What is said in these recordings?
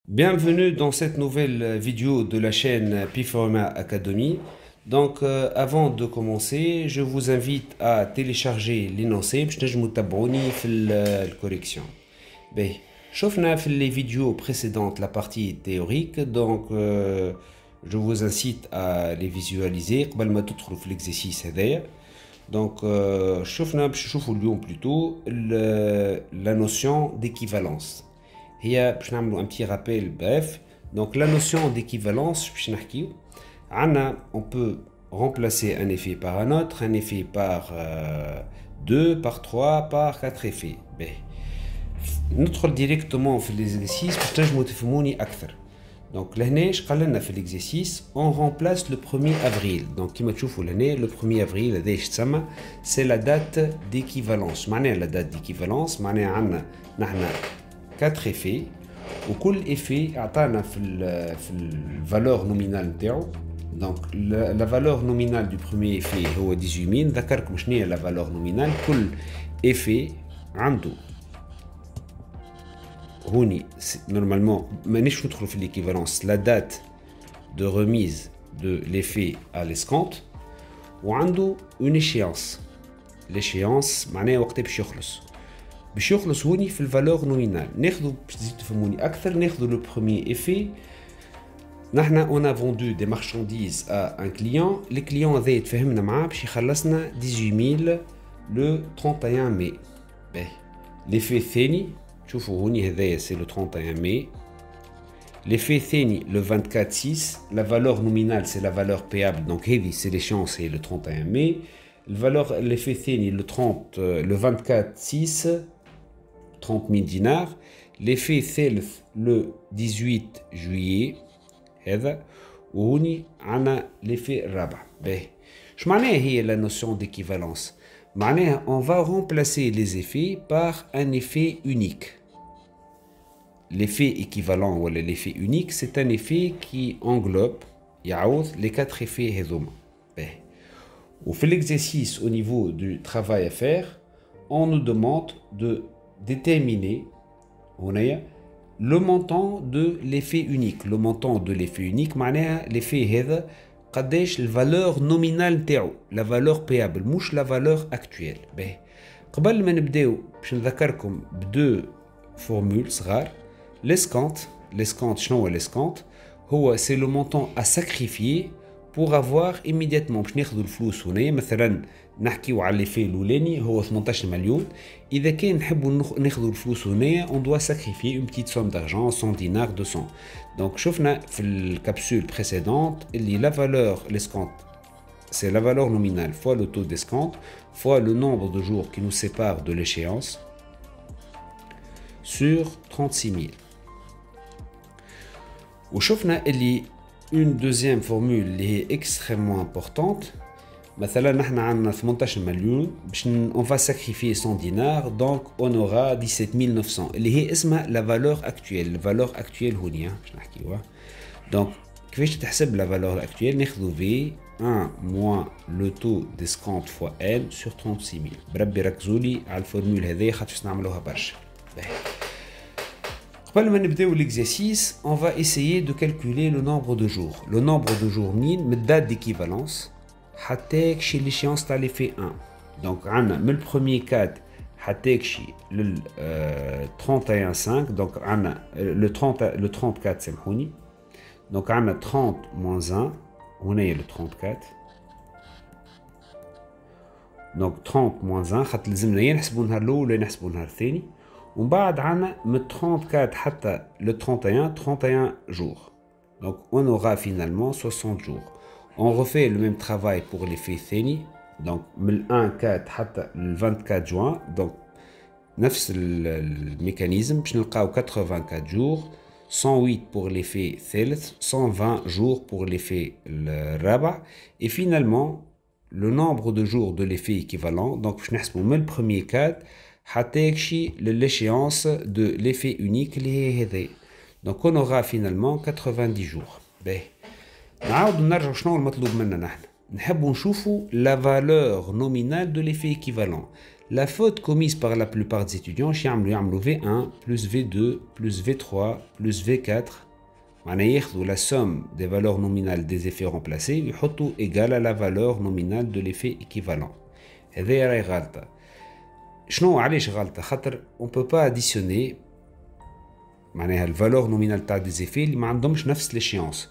Bienvenue dans cette nouvelle vidéo de la chaîne Piforma Academy. Avant de commencer, je vous invite à télécharger l'énoncé باش تنجموا تتابعوني في الcorrection. باهي شفنا في les vidéos précédentes la partie théorique, je vous incite à les visualiser قبل ما تدخلوا في l'exercice هذايا. شفنا باش نشوفوا اليوم plutôt la notion d'équivalence. هي باش نعملوا un petit rappel bref. Donc la notion d'équivalence باش نحكيو عنا on peut remplacer un effet par un autre, un effet par 2, par 3, par 4 effets. ندخل directement في l'exercice باش تنجموا تفهموني أكثر. Donc l'année, je قال في l'exercice, on remplace le 1er avril. Donc كما تشوفوا l'année, le 1er avril هذا ايش تسمى؟ c'est la date d'équivalence. معناها la date d'équivalence معناها عندنا نحن 4 effets وكل effet عطانا في الفالور نومينال نتاعو. Donc la valeur nominale du premier effet هو 18000. ذكركم شنو هي la valeur nominale. كل effet عنده هوني normalement مانيش ندخلوا في l'équivalence la date de remise de l'effet à l'escompte وعنده une échéance. l'échéance معناها وقت باش يخلص هوني في الفالور نومينال. ناخذوا باش تزيدوا تفهموني اكثر ناخذوا لو بروميير effet. نحنا on a vendu des marchandises à un client. le client هذا يتفاهمنا معاه باش يخلصنا 18000 le 31 mai. l'effet الثاني شوفوا هوني هذايا c'est le 31 mai. l'effet الثاني le 24 6. la valeur nominale c'est la valeur payable, donc هذه c'est l'échéance c'est le 31 mai. l'effet الثاني le 24 6 30 000 dinars. l'effet الثالث le 18 juillet هذا. وهوني عنا l'effet الرابع. شو معناها هي la notion d'équivalence؟ معناها on va remplacer les effets par un effet unique. l'effet équivalent ou l'effet unique c'est un effet qui englobe يعوض les 4 effets هذوما. Au fait l'exercice au niveau du travail à faire, on nous demande de déterminer le montant de l'effet unique. Le montant de l'effet unique, معناها l'effet هذا قداش الفالور نومينال نتاعو، la valeur payable مش la valeur actuelle. قبل ما نبداو باش نذكركم بدو فورمول صغار. l'escompte شنو هو l'escompte؟ هو c'est le montant à sacrifier pour avoir immédiatement. باش ناخذوا الفلوس هنا مثلا نحكيو على ليفي الاولاني هو 18 مليون. اذا كان نحبوا ناخذوا الفلوس هنا on doit sacrifier une petite somme d'argent 100 dinars 200. donc شفنا في الكابسول précédente اللي la valeur l'escompte c'est la valeur nominale fois le taux d'escompte fois le nombre de jours qui nous sépare de l'échéance sur 36 000. وشفنا اللي une deuxième formule اللي هي extrêmement importante. مثلا نحن عندنا 18 مليون باش on va sacrifier 100 dinars, donc on aura 17 900 اللي هي اسمها la valeur actuelle. la valeur actuelle هوني باش نحكيوها. donc كيفاش تحسب la valeur actuelle؟ ناخذوا V 1 moins le taux d'escompte fois N sur 36 000. بربي ركزوا لي على الفورمول هذه خاطر باش نعملوها برشا. قبل ما نبداو l'exercice, on va essayer de calculer le nombre de jours. Le nombre de jours منين؟ من date d'équivalence حتى يكشي l'échéance تاع l'effet 1. donc عندنا من البروميير 4 حتى يكشي لل 31 5. donc عندنا le 34 سامحوني. donc عندنا 30 moins 1 هنا le 34. donc 30 moins 1 خاطر لازمنا يا نحسبوا النهار الاول ولا نحسبوا النهار الثاني. ومن بعد عنا من 34 حتى le 31 jours. donc on aura finalement 60 jours. on refait le même travail pour l'effet الثاني. donc من 1 4 حتى le 24 juin. donc نفس الميكانيزم باش نلقاو 84 jours. 108 pour l'effet الثالث 120 jours pour l'effet الرابع. et finalement le nombre de jours de l'effet équivalent. donc باش نحسبوا من البروميير 4 حتى يكشي l'échéance de l'effet unique اللي هي هذا. donc on aura finalement 90 jours. نعاودو نرجعو شنو المطلوب منا نحن؟ نحبو نشوفو la valeur nominale de l'effet équivalent. La faute commise par la plupart des étudiants, c'est V1 plus V2 plus V3 plus V4. La somme des valeurs nominales des effets remplacés est égale à la valeur nominale de l'effet équivalent. هذه راهي غلطة. شنو علاش غلطة؟ خاطر on peut pas additionner معناها الفالور نومينال تاع des effets اللي ما عندهمش نفس l'échéance.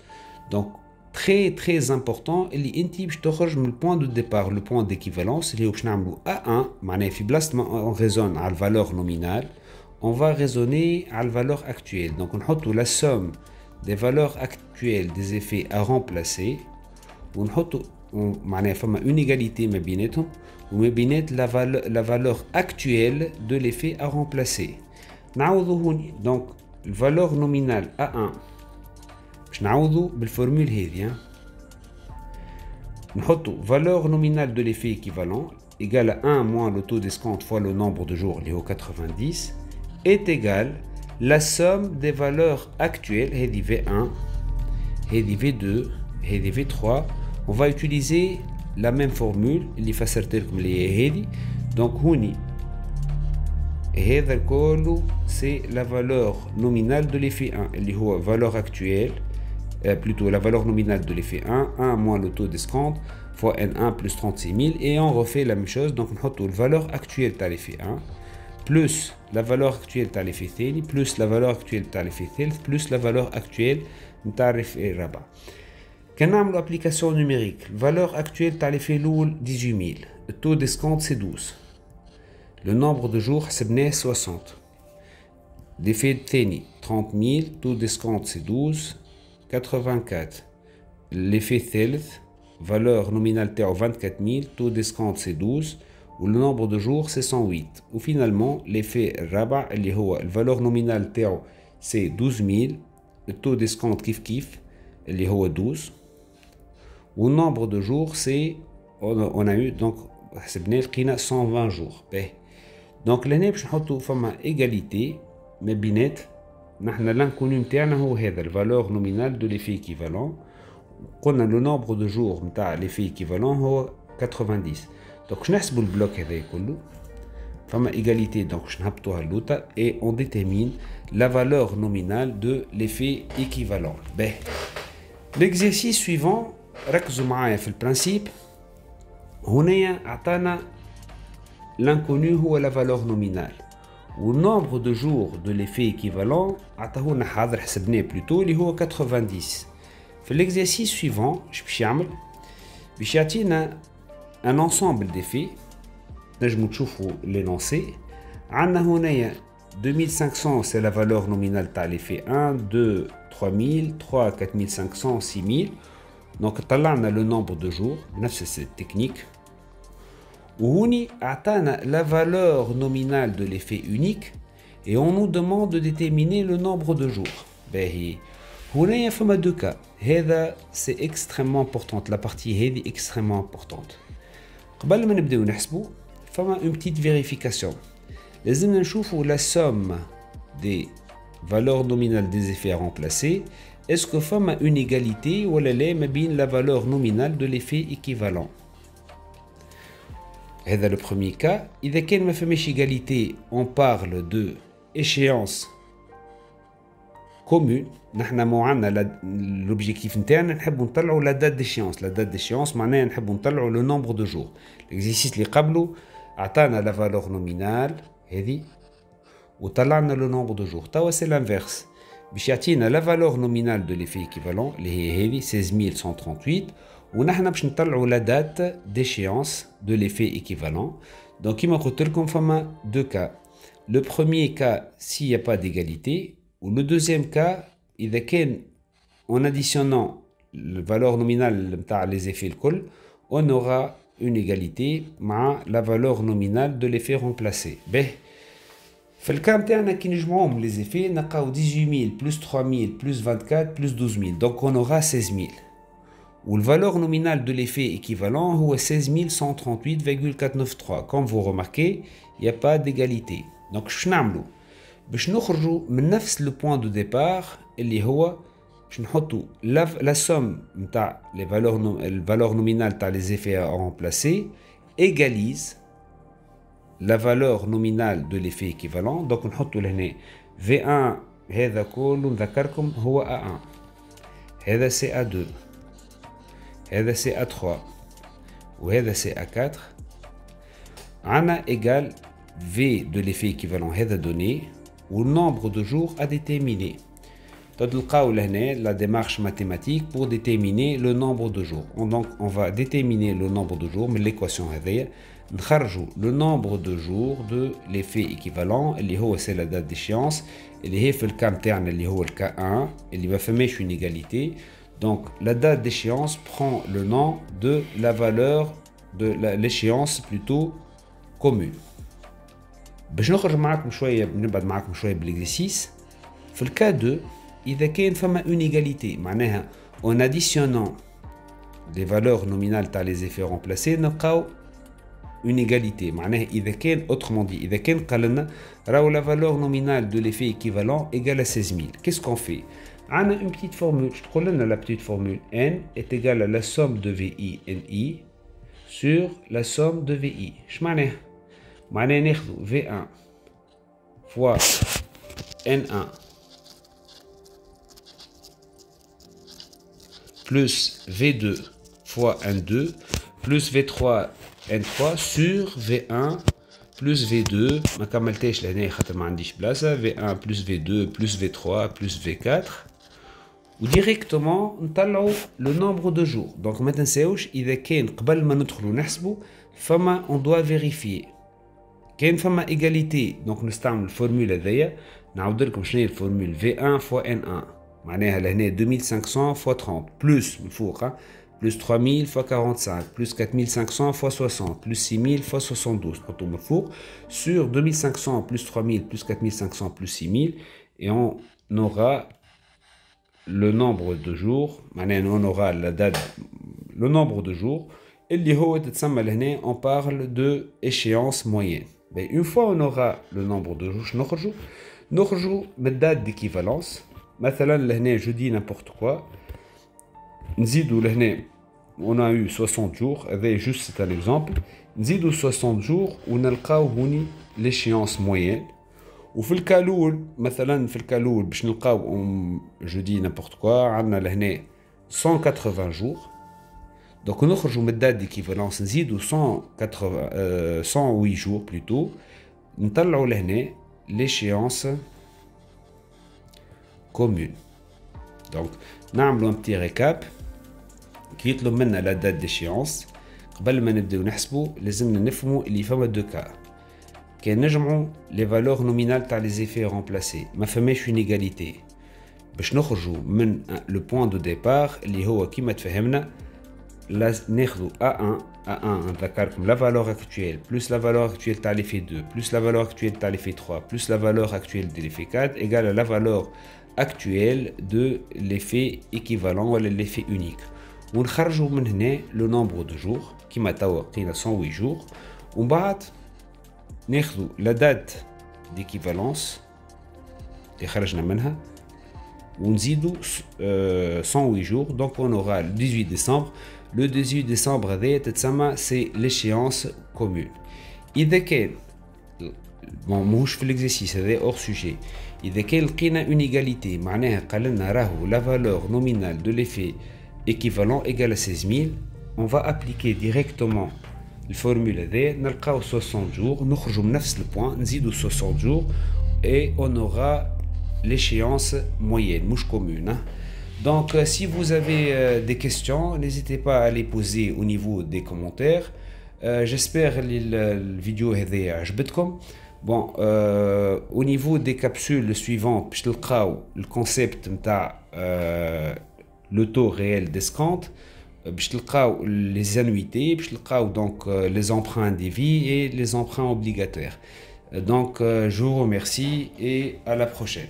Donc très important اللي انت باش تخرج من البوان دو ديبار لو بوان d'équivalence اللي هو باش نعملوا A1 معناها في بلاصة ما on raisonne على الفالور نومينال on va raisonner على الفالور actuelle. Donc نحطوا la somme des valeurs actuelles des effets à remplacer ونحطوا معناها فما une égalité ما بيناتهم وما بينات la valeur actuelle de l'effet à remplacer. نعوضوا هوني donc الفالور نومينال A1 باش نعوضوا بالفورمول هذه نحطوا valeur nominale de l'effet équivalent égale à 1 moins le taux d'escompte fois le nombre de jours اللي هو 90 est égal la somme des valeurs actuelles هذه V1 هذه V2 هذه V3. On va utiliser la même formule اللي فسرت لكم اللي هي هذه. donc هوني هذا الكل c'est la valeur nominale de l'effet 1 اللي هو valeur actuelle plutôt la valeur nominale de l'effet 1 moins le taux d'escompte fois N1 plus 36 000 et on refait la même chose. donc on a la valeur actuelle de l'effet 1 plus la valeur actuelle de l'effet ثاني plus la valeur actuelle de l'effet ثالث plus la valeur actuelle de l'effet رابع. كان نعملوا application numérique valeur actuelle de l'effet الاول 18 000 le taux d'escompte c'est 12 le nombre de jours حسبناه 60 l'effet ثاني 30 000 taux d'escompte c'est 12 84 l'effet ثالث valeur nominale تاعو 24 000 taux d'escompte c'est 12 ou le nombre de jours c'est 108 ou finalement l'effet الرابع اللي هو valeur nominale تاعو c'est 12 000 le taux d'escompte كيف اللي هو 12 ou le nombre de jours c'est on a eu donc حسبنا لقينا 120 jours. donc لهنا باش نحطوا فما égalité ما بينات نحن l'inconnu نتاعنا هو هذا الفالور نومينال دو ليفي ايكيفالون. قلنا لو نومبر دو جور نتاع ليفي ايكيفالون هو 90. دونك باش نحسبوا البلوك هذا كله فما égalité donc باش نهبطوها اللوطه et on détermine la valeur nominale de l'effet équivalent. l'exercice suivant ركزوا معايا في البرانسيب. هنا عطانا l'inconnu هو la valeur nominale و nombre de jours de l'effet équivalent عطاهولنا حاضر حسبناه بلوتو اللي هو 90. في l'exercice suivant باش يعمل باش يعطينا un ensemble d'effets نجمو تشوفوا l'énoncé. عندنا هنايا 2500 c'est la valeur nominale تاع l'effet 1 2 3000 3 4500 6000. donc طلعنا le nombre de jours بنفس التكنيك. وهوني عطانا la valeur nominale de l'effet unique et on nous demande de déterminer le nombre de jours. باهي هنايا فما deux cas. هذا c'est extrêmement importante la partie هذه extrêmement importante. قبل ما نبداو نحسبوا فما une petite vérification. لازمنا نشوفوا la somme des valeurs nominales des effets à remplacer. est-ce que فما une égalité ولا لا ما بين la valeur nominale de l'effet équivalent. هذا le premier cas. إذا كان ما فماش égalité on parle de échéance commune. نحنا مو عندنا l'objectif نتاعنا نحبوا نطلعوا la date d'échéance. la date d'échéance معناها نحبوا نطلعوا le nombre de jours. l'exercice اللي قبله عطانا la valeur nominale هذه وطلعنا le nombre de jours. توا c'est l'inverse باش يعطينا la valeur nominale de l'effet équivalent اللي هي هذه 16138 ونحن باش نطلعوا la date d'échéance de l'effet équivalent. donc كيما قلت لكم فما deux cas. le premier cas s'il n'y a pas d'égalité ou le deuxième cas إذا كان en additionnant la valeur nominale نتاع les effets الكل on aura une égalité مع la valeur nominale de l'effet remplacé. في الكا نتاعنا كي نجمعوهم les effets نلقاو 18000 plus 3000 plus 24 plus 12000 donc on aura 16000 ou le valeur nominale de l'effet équivalent هو 16138,493. comme vous remarquez il n'y a pas d'égalité. donc باش نعملوا باش نخرجوا من نفس le point de départ اللي هو باش نحطوا la somme نتاع les valeurs nominales تاع les effets à remplacer égalise la valeur nominale de l'effet équivalent. Donc on نحطوا لهنا V1 هذا كله نذكركم هو A1 هذا c'est A2 هذا c'est A3 وهذا c'est A4 عنا égal V de l'effet équivalent هذا donné ou nombre de jours à déterminer. تلقاو لهنا la démarche mathématique pour déterminer le nombre de jours. Donc on va déterminer le nombre de jours من l'équation هذيا نخرجوا le nombre de jours de l'effet équivalent اللي هو c'est la date d'échéance اللي هي في الكا نتاعنا اللي هو الكا 1 اللي ما فماش une égalité. Donc la date d'échéance prend le nom de la valeur de l'échéance plutôt commune. باش نخرج معاكم شويه نبعد معاكم شويه بالاكزرسيس. في الكا 2 إذا كان فما une égalité معناها en additionnant les valeurs nominales تاع les effets remplacés نلقاو une égalité معناها إذا كان autrement dit إذا كان قال لنا راهو la valeur nominale de l'effet équivalent égale à 16000. Qu'est-ce qu'on fait? عندنا une petite formule. تقول لنا la petite formule n est égale à la somme de VI NI sur la somme de VI. اش معناها؟ معناها ناخذ V1 fois N1 plus V2 fois N2 plus V3 N3 sur V1 plus V2 ما كملتهاش لهنا خاطر ما عنديش بلاصه V1 plus V2 plus V3 plus V4 وديريكتومون نطلعوا لو نومبر دو جور. دونك ما تنساوش اذا كان قبل ما ندخلوا نحسبوا فما اون دوا فيريفيي كان فما ايغاليتي. دونك نستعمل الفورمولا هذيا نعاود لكم شنو هي الفورمول V1 fois N1 معناها لهنا 2500 fois 30 بلس من فوق plus 3000 fois 45 plus 4500 fois 60 plus 6000 fois 72 نحطوا من فوق sur 2500 plus 3000 plus 4500 plus 6000 et on aura le nombre de jours معناها on aura la date le nombre de jours اللي هو تتسمى لهنا on parle de échéance moyenne. Mais une fois on aura le nombre de jours نخرجوا من date d'équivalence. مثلا لهنا je dis n'importe quoi نزيدوا لهنا on a eu 60 jours هذا juste c'est un exemple نزيدوا 60 jours ونلقاو هوني l'échéance moyenne. وفي الكا الاول مثلا في الكا الاول باش نلقاو je dis n'importe quoi عندنا لهنا 180 jours. donc نخرجوا من date d'équivalence نزيدوا 108 jours plutôt نطلعوا لهنا l'échéance commune. donc نعملوا un petit récap كي يطلب منا la date d'échéance قبل ما نبداو نحسبوا لازمنا نفهموا اللي فما دو كا. كان نجمعوا les valeurs nominales تاع les effets remplacés ما فماش une égalité باش نخرجوا من le point de départ اللي هو كيما تفهمنا ناخذوا A1 نذكركم la valeur actuelle plus la valeur actuelle تاع l'effet 2 plus la valeur actuelle تاع l'effet 3 plus la valeur actuelle de l'effet 4 égale à la valeur actuelle de l'effet équivalent ولا l'effet unique. ونخرجوا من هنا le nombre de jours كيما توا لقينا 108 jours ومن بعد ناخذوا la date d'équivalence اللي خرجنا منها ونزيدوا 108 jours. donc on aura le 18 décembre. le 18 décembre هذايا تتسمى c'est l'échéance commune. إذا كان ماهوش في l'exercice هذا hors sujet إذا كان لقينا une égalité معناها قال لنا راهو la valeur nominale de l'effet équivalent égale à 16000 on va appliquer directement الفورمولا هذا نلقاو 60 jours نخرجوا من نفس البوان نزيدوا 60 jours et on aura l'échéance moyenne مش commune. Donc si vous avez des questions n'hésitez pas à les poser au niveau des commentaires. j'espère que la vidéo هذه عجبتكم. bon au niveau des capsules suivantes باش تلقاو الكونسيبت نتاع le taux réel d'escompte باش تلقاو les annuités باش تلقاو donc les emprunts des vies et les emprunts obligataires. donc je vous remercie et à la prochaine.